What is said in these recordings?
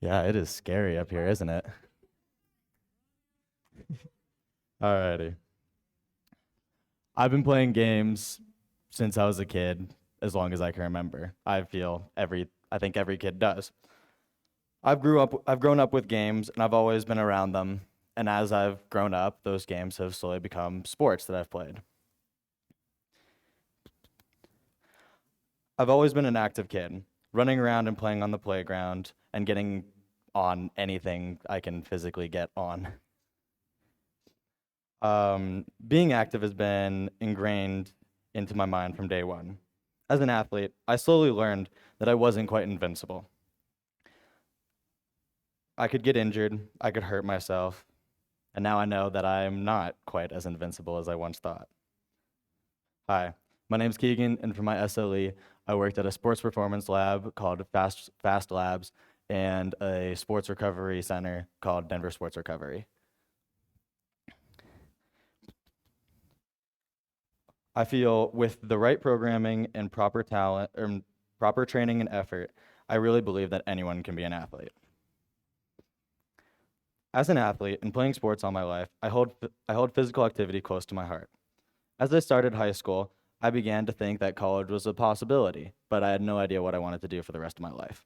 Yeah, it is scary up here, isn't it? Alrighty. I've been playing games since I was a kid, as long as I can remember. I think every kid does. I've grown up with games and I've always been around them. And as I've grown up, those games have slowly become sports that I've played. I've always been an active kid, running around and playing on the playground and getting on anything I can physically get on. Being active has been ingrained into my mind from day one. As an athlete, I slowly learned that I wasn't quite invincible. I could get injured, I could hurt myself, and now I know that I'm not quite as invincible as I once thought. Hi, my name's Keegan, and for my SLE, I worked at a sports performance lab called Fast Labs and a sports recovery center called Denver Sports Recovery. I feel with the right programming and proper talent, or proper training and effort, I really believe that anyone can be an athlete. As an athlete and playing sports all my life, I hold physical activity close to my heart. As I started high school, I began to think that college was a possibility, but I had no idea what I wanted to do for the rest of my life.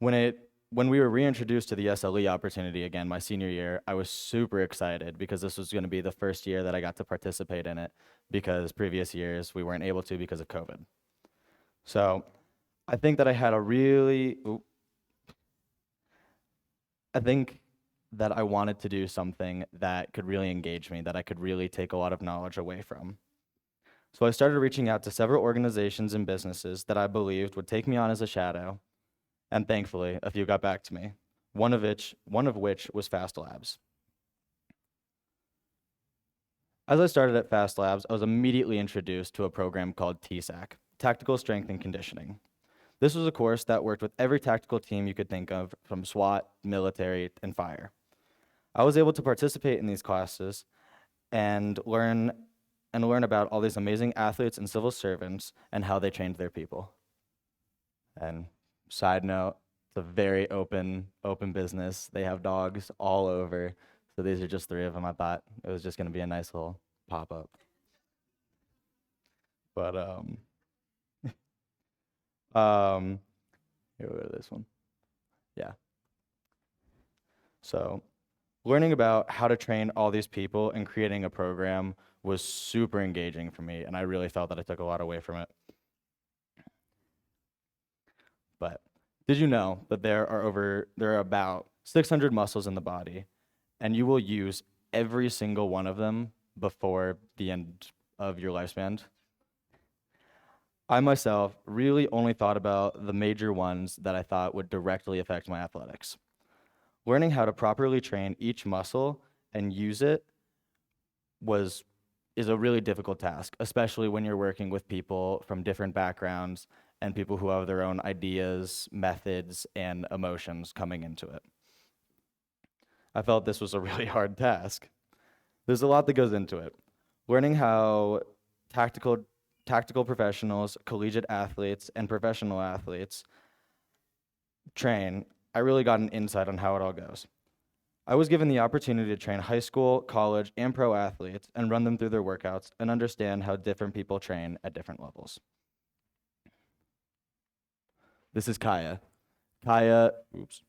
When we were reintroduced to the SLE opportunity again my senior year, I was super excited because this was going to be the first year that I got to participate in it because previous years we weren't able to because of COVID. So I think that I had a really, I think that I wanted to do something that could really engage me, that I could really take a lot of knowledge away from. So I started reaching out to several organizations and businesses that I believed would take me on as a shadow, and thankfully, a few got back to me. One of which was Fast Labs. As I started at Fast Labs, I was immediately introduced to a program called TSAC, Tactical Strength and Conditioning. This was a course that worked with every tactical team you could think of, from SWAT, military, and fire. I was able to participate in these classes and learn about all these amazing athletes and civil servants and how they trained their people. And side note, it's a very open business. They have dogs all over. So these are just three of them. I thought it was just going to be a nice little pop up. But um here we go, this one. Yeah. So learning about how to train all these people and creating a program was super engaging for me, and I really felt that I took a lot away from it. But did you know that there are about 600 muscles in the body, and you will use every single one of them before the end of your lifespan? I myself really only thought about the major ones that I thought would directly affect my athletics. Learning how to properly train each muscle and use it was is a really difficult task, especially when you're working with people from different backgrounds and people who have their own ideas, methods, and emotions coming into it. I felt this was a really hard task. There's a lot that goes into it. Learning how tactical tactical professionals, collegiate athletes, and professional athletes train, I really got an insight on how it all goes. I was given the opportunity to train high school, college, and pro athletes and run them through their workouts and understand how different people train at different levels. This is Kaya. Kaya, oops.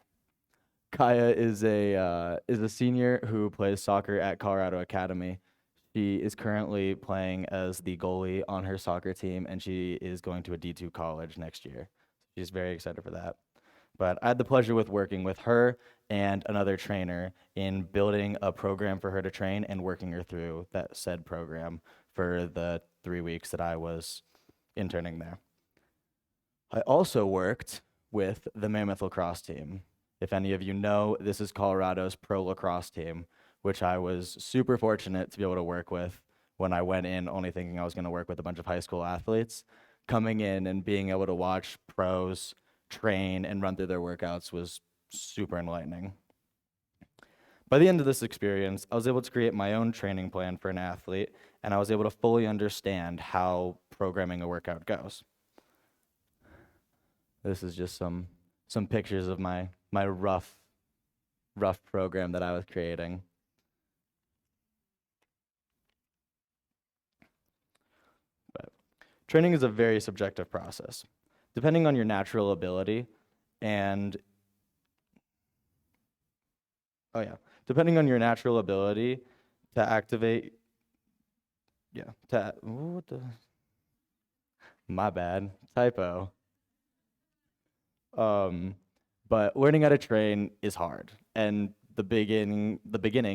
Kaya is a senior who plays soccer at Colorado Academy. She is currently playing as the goalie on her soccer team, and she is going to a D2 college next year. She's very excited for that. But I had the pleasure with working with her and another trainer in building a program for her to train and working her through that said program for the 3 weeks that I was interning there. I also worked with the Mammoth lacrosse team. If any of you know, this is Colorado's pro lacrosse team, which I was super fortunate to be able to work with when I went in only thinking I was going to work with a bunch of high school athletes. Coming in and being able to watch pros train and run through their workouts was super enlightening. By the end of this experience, I was able to create my own training plan for an athlete, and I was able to fully understand how programming a workout goes. This is just some some pictures of my rough program that I was creating. But training is a very subjective process. Depending on your natural ability and oh yeah, depending on your natural ability to activate, yeah, what the, my bad, typo. Um, but learning how to train is hard, and the beginning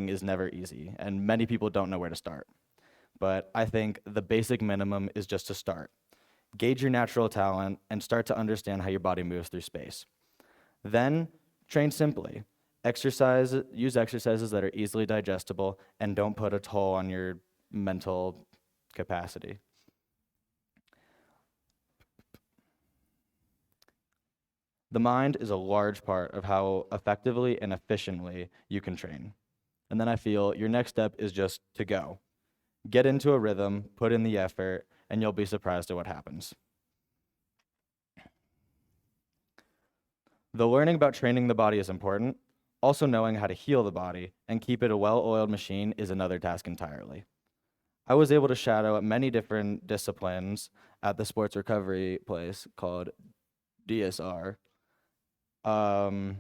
is never easy, and many people don't know where to start. But I think the basic minimum is just to start. Gauge your natural talent and start to understand how your body moves through space. Then train simply. Use exercises that are easily digestible and don't put a toll on your mental capacity. The mind is a large part of how effectively and efficiently you can train. And then I feel your next step is just to go. Get into a rhythm, put in the effort, and you'll be surprised at what happens. Though learning about training the body is important, also knowing how to heal the body and keep it a well-oiled machine is another task entirely. I was able to shadow at many different disciplines at the sports recovery place called DSR. Um,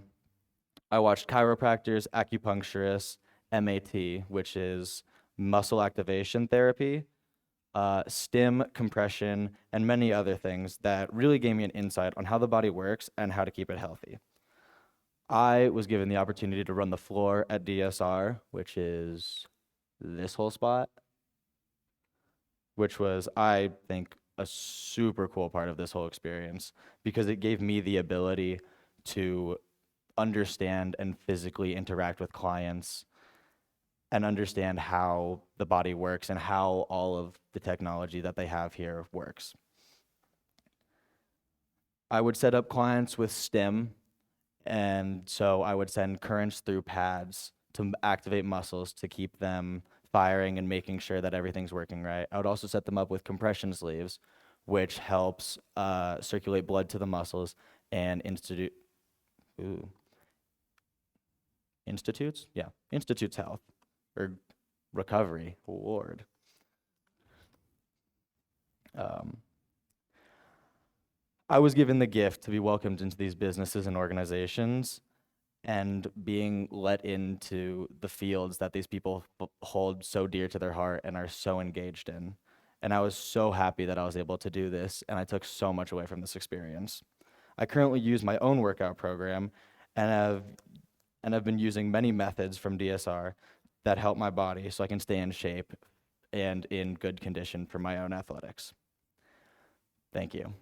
I watched chiropractors, acupuncturists, MAT, which is muscle activation therapy, stim, compression, and many other things that really gave me an insight on how the body works and how to keep it healthy. I was given the opportunity to run the floor at DSR, which is this whole spot, which was, I think, a super cool part of this whole experience because it gave me the ability to understand and physically interact with clients and understand how the body works and how all of the technology that they have here works. I would set up clients with stim, and so I would send currents through pads to activate muscles to keep them firing and making sure that everything's working right. I would also set them up with compression sleeves, which helps circulate blood to the muscles and institutes health or recovery. Lord. I was given the gift to be welcomed into these businesses and organizations and being let into the fields that these people hold so dear to their heart and are so engaged in. And I was so happy that I was able to do this, and I took so much away from this experience. I currently use my own workout program and have been using many methods from DSR that help my body so I can stay in shape and in good condition for my own athletics. Thank you.